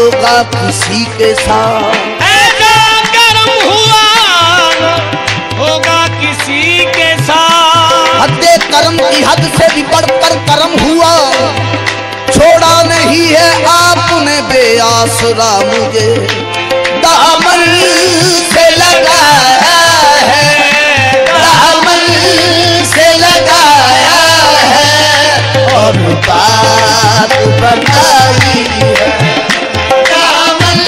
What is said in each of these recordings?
होगा किसी के साथ। ऐसा कर्म हुआ होगा किसी के साथ। हद्दे कर्म की हद से भी बढ़कर कर्म हुआ, छोड़ा नहीं है आपने बेआसरा मुझे, दामन से लगाया है, दामन से लगाया है और बात बनाई है, दामन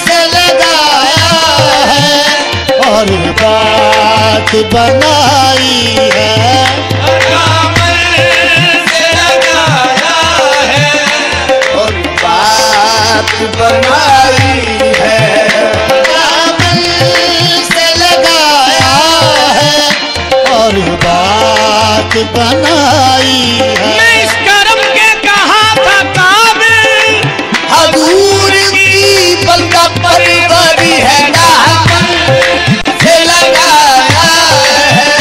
से लगाया है और बात बनाई है, दामन से लगाया है और बात बनाई है, दामन से लगाया है और बात बनाई है। मैं इस कर्म के कहा था काबिल, हजूर की बंदा परवरी है, दामन से लगाया है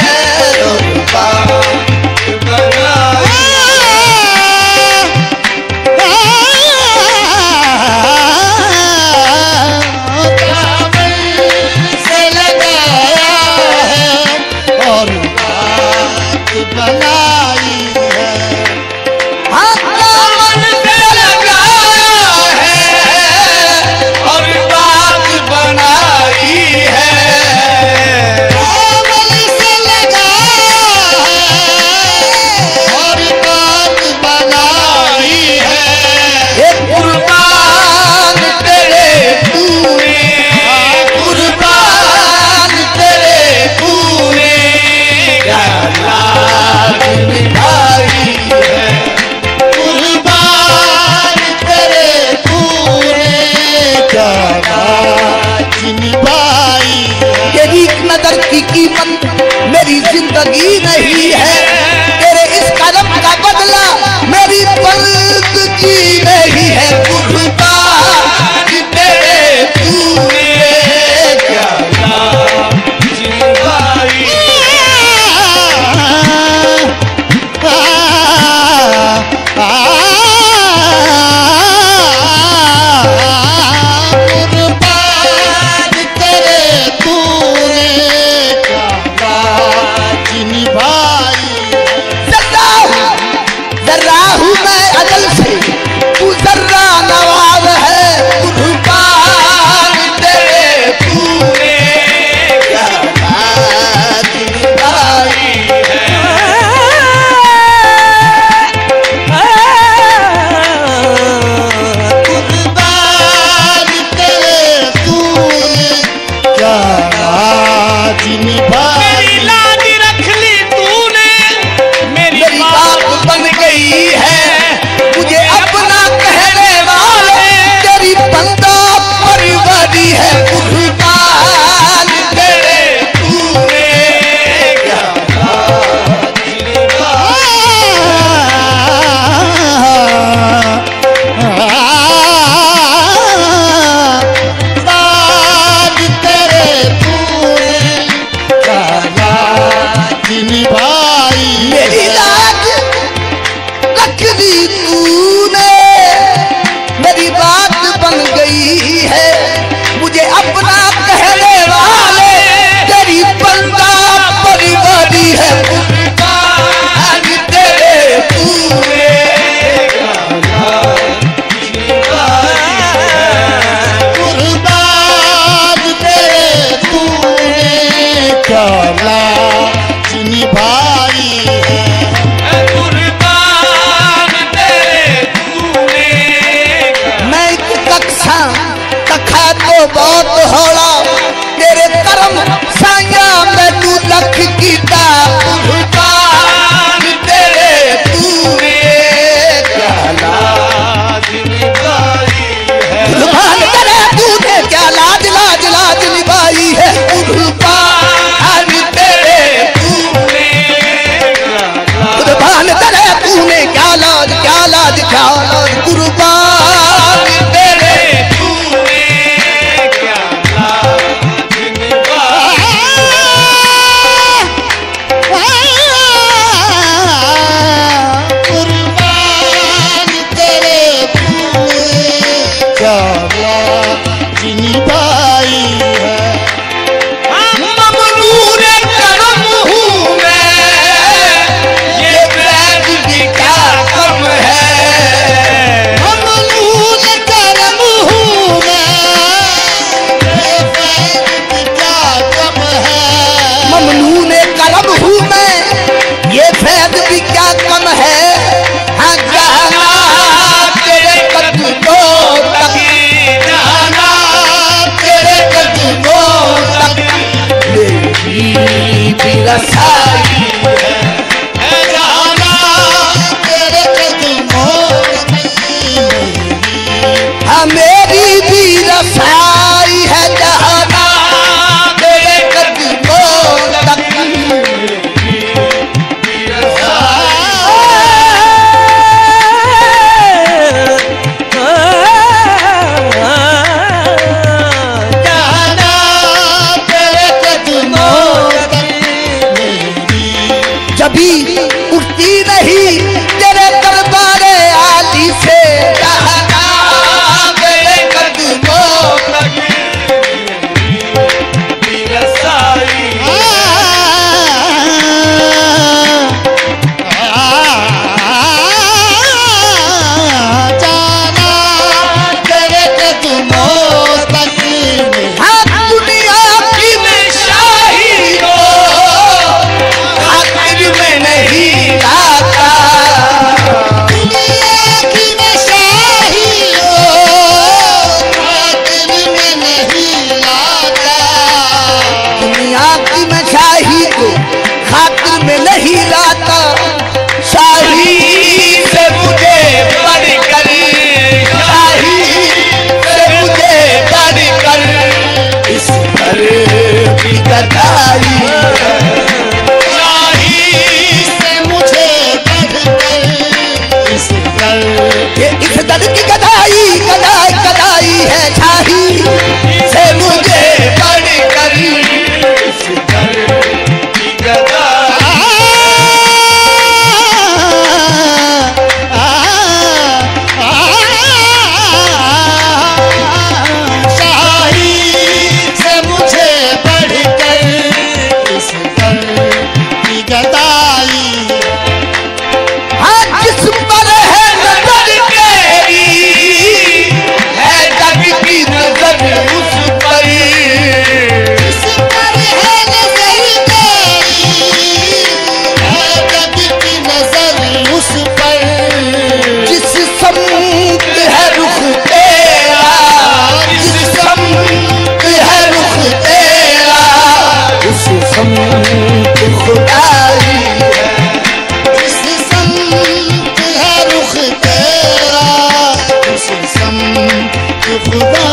और बात बनाई से लगाया है और बात बनाई है। हाँ, दामन से लगाया है और बात बनाई है, दामन से लगाया है और बात बनाई है। एक कुर्बान तेरे तूने, कुर्बान तेरे तूने क्या लाज निभाई है, कुर्बान तेरे तूने क्या लाज निभाई है। तेरी एक नजर की कीमत मेरी जिंदगी नहीं है, तेरे इस कदम का बदला मेरी बंदगी नहीं है, कुर्बान तेरे तूने क्या लाज निभाई कुर्बान तेरे तूने क्या लाज निभाई। जर्रा हूँ मैं अजल से, तू जर्रा नवाज है, कुर्बान तेरे तूने क्या लाज निभाई कुर्बान तेरे तूने क्या लाज निभाई। मेरी लाज रख ली तूने, मेरी मेरी बात बन गई है, मुझे अपना कहने वाले तेरी बंदा परवरी है, कुर्बान तेरे तूने क्या लाज लाज तेरे तूने क्या लाज निभाई। मेरी लाज रख दी तूने, मेरी बात बन गई है, मुझे अपना कहने वाले तेरी बंदा परिवारी है, कुर्बान तेरे तूने क्या लाज निभाई है, कुर्बान तेरे तूने क्या लाज निभाई है, कुर्बान तेरे तूने। मैं एक कक्षा कखा तो बहुत होड़ा, तेरे कर्म साया मैं तू लख कीता, कुर्बान तेरे तूने क्या लाज निभाई है, कुर्बान तेरे तूने क्या लाज लाज लाज निभाई है, कुर्बान तेरे तूने कुर्बान तेरे तूने क्या लाज क्या लाज क्या लाज, कुर्बान तेरे तूने क्या लाज निभाई। कुर्बान तेरे तूने क्या कि खुदा